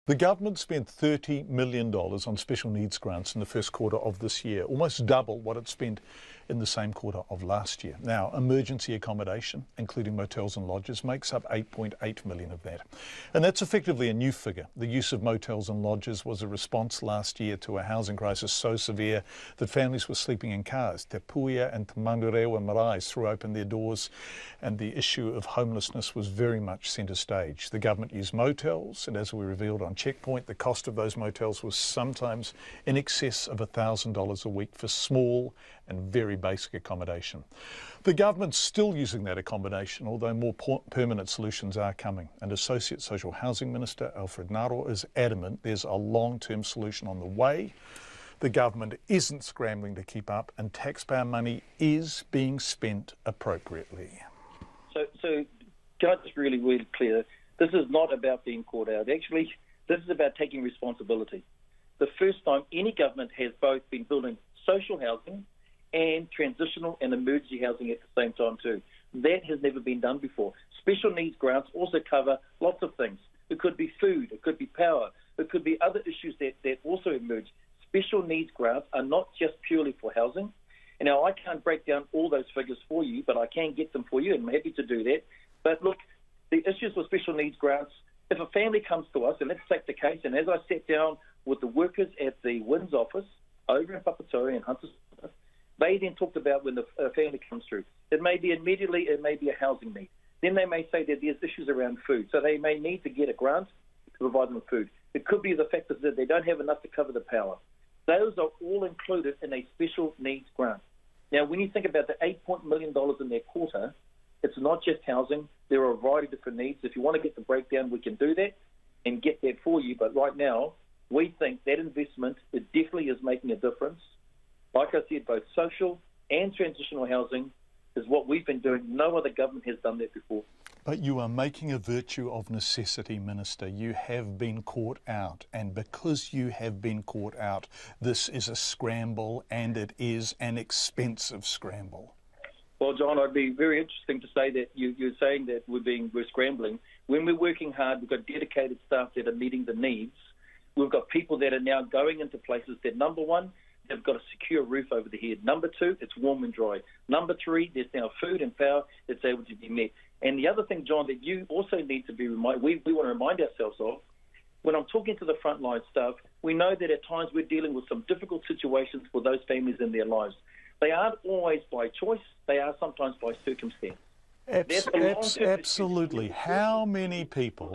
The government spent $30 million on special needs grants in the first quarter of this year, almost double what it spent in the same quarter of last year. Now, emergency accommodation, including motels and lodges, makes up $8.8 million of that. And that's effectively a new figure. The use of motels and lodges was a response last year to a housing crisis so severe that families were sleeping in cars. Te Puia and Te Manurewa Marae threw open their doors, and the issue of homelessness was very much centre stage. The government used motels, and as we revealed on Checkpoint, the cost of those motels was sometimes in excess of $1,000 a week for small and very basic accommodation. The government's still using that accommodation, although more permanent solutions are coming. And Associate Social Housing Minister Alfred Ngaro is adamant there's a long-term solution on the way. The government isn't scrambling to keep up, and taxpayer money is being spent appropriately. So can I just really clear, this is not about being caught out. Actually, this is about taking responsibility. The first time any government has both been building social housing and transitional and emergency housing at the same time too. That has never been done before. Special needs grants also cover lots of things. It could be food, it could be power, it could be other issues that also emerge. Special needs grants are not just purely for housing. And now, I can't break down all those figures for you, but I can get them for you, and I'm happy to do that. But look, the issues with special needs grants, if a family comes to us, and let's take the case, and as I sat down with the workers at the WINS office over in Papatoetoe and Hunters, they then talked about when the family comes through. It may be immediately, it may be a housing need. Then they may say that there's issues around food, so they may need to get a grant to provide them with food. It could be the fact that they don't have enough to cover the power. Those are all included in a special needs grant. Now, when you think about the $8 million in their quarter, it's not just housing. There are a variety of different needs. If you want to get the breakdown, we can do that and get that for you. But right now, we think that investment, it definitely is making a difference. Like I said, both social and transitional housing is what we've been doing. No other government has done that before. But you are making a virtue of necessity, Minister. You have been caught out, and because you have been caught out, this is a scramble, and it is an expensive scramble. Well, John, I'd be very interesting to say that you're saying that we're scrambling. When we're working hard, we've got dedicated staff that are meeting the needs. We've got people that are now going into places that, number one, they've got a secure roof over their head. Number two, it's warm and dry. Number three, there's now food and power that's able to be met. And the other thing, John, that you also need to be reminded, we want to remind ourselves of, when I'm talking to the frontline staff, we know that at times we're dealing with some difficult situations for those families in their lives. They aren't always by choice, they are sometimes by circumstance. Absolutely. How many people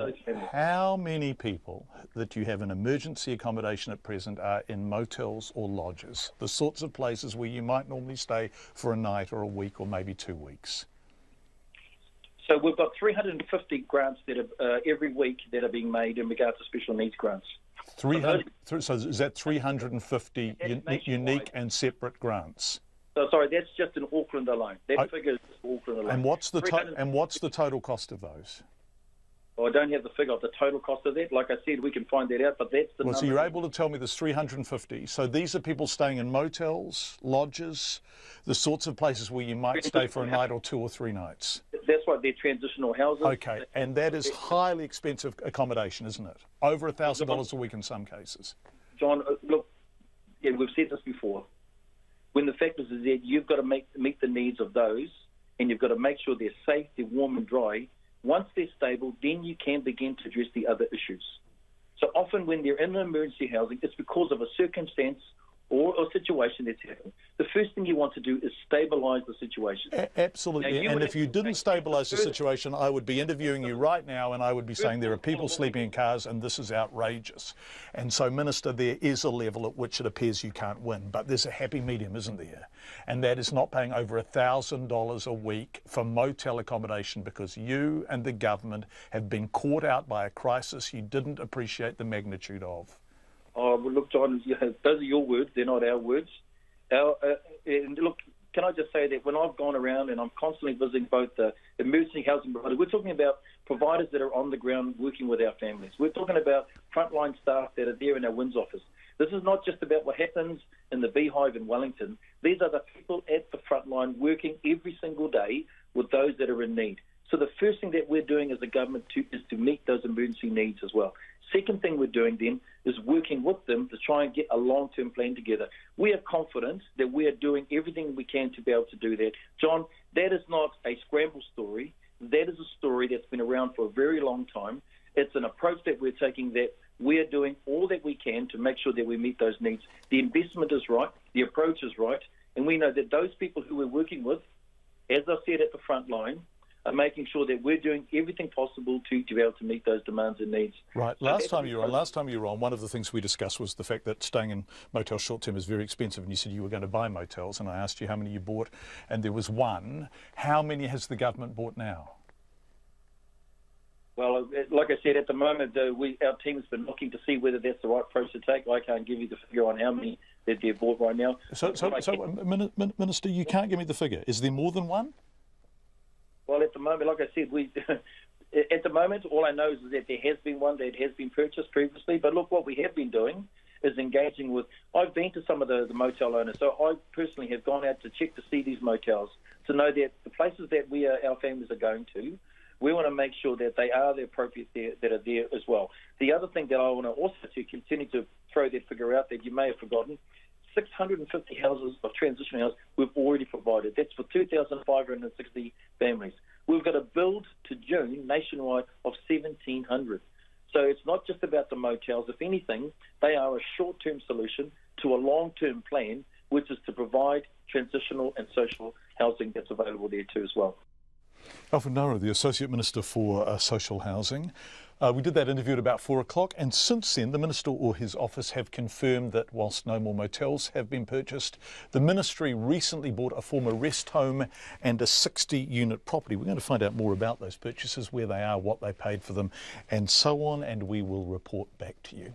that you have in emergency accommodation at present are in motels or lodges, the sorts of places where you might normally stay for a night or a week or maybe 2 weeks? So we've got 350 grants that are every week that are being made in regard to special needs grants. 300, so is that 350 unique and separate grants? So sorry, that's just in Auckland alone. That figure is Auckland alone. And what's the total cost of those? Well, I don't have the figure of the total cost of that. Like I said, we can find that out, but that's the number. So you're able to tell me there's 350. So these are people staying in motels, lodges, the sorts of places where you might stay for a night or 2 or 3 nights. That's right, they're transitional houses. Okay, and that is highly expensive accommodation, isn't it? Over $1,000 a week in some cases. John, look, yeah, we've said this before. When the fact is that you've got to meet the needs of those, and you've got to make sure they're safe, they're warm and dry. Once they're stable, then you can begin to address the other issues. So often when they're in emergency housing, it's because of a circumstance or a situation that's happened. The first thing you want to do is stabilise the situation. Absolutely, and if you didn't stabilise the situation, I would be interviewing you right now and I would be saying there are people sleeping in cars and this is outrageous. And so, Minister, there is a level at which it appears you can't win, but there's a happy medium, isn't there? And that is not paying over $1,000 a week for motel accommodation because you and the government have been caught out by a crisis you didn't appreciate the magnitude of. Oh, well, look, John, those are your words. They're not our words. And look, can I just say that when I've gone around and I'm constantly visiting both the emergency housing providers, we're talking about providers that are on the ground working with our families. We're talking about frontline staff that are there in our WINS office. This is not just about what happens in the Beehive in Wellington. These are the people at the front line working every single day with those that are in need. So the first thing that we're doing as a government is to meet those emergency needs as well. second thing we're doing then is working with them to try and get a long-term plan together. We are confident that we are doing everything we can to be able to do that. John, that is not a scramble story. That is a story that's been around for a very long time. It's an approach that we're taking that we are doing all that we can to make sure that we meet those needs. The investment is right, the approach is right, and we know that those people who we're working with, as I said at the front line, are making sure that we're doing everything possible to be able to meet those demands and needs. Right. Last time you were on, one of the things we discussed was the fact that staying in motels short term is very expensive, and you said you were going to buy motels, and I asked you how many you bought, and there was one. How many has the government bought now? Well, like I said, at the moment, our team has been looking to see whether that's the right approach to take. I can't give you the figure on how many that they've bought right now. So Minister, you can't give me the figure. Is there more than one? Well, at the moment, like I said, at the moment, all I know is that there has been one that has been purchased previously. But look, what we have been doing is engaging with. I've been to some of the motel owners, so I personally have gone out to check to see these motels to know that the places that our families are going to, we want to make sure that they are the appropriate that are there as well. The other thing that I want to also to continue to throw that figure out that you may have forgotten. 650 houses of transitional housing we've already provided. That's for 2,560 families. We've got a build to June nationwide of 1,700. So it's not just about the motels. If anything, they are a short-term solution to a long-term plan, which is to provide transitional and social housing that's available there too as well. Alfred Nara, the Associate Minister for Social Housing. We did that interview at about 4 o'clock, and since then the Minister or his office have confirmed that whilst no more motels have been purchased, the Ministry recently bought a former rest home and a 60-unit property. We're going to find out more about those purchases, where they are, what they paid for them, and so on, and we will report back to you.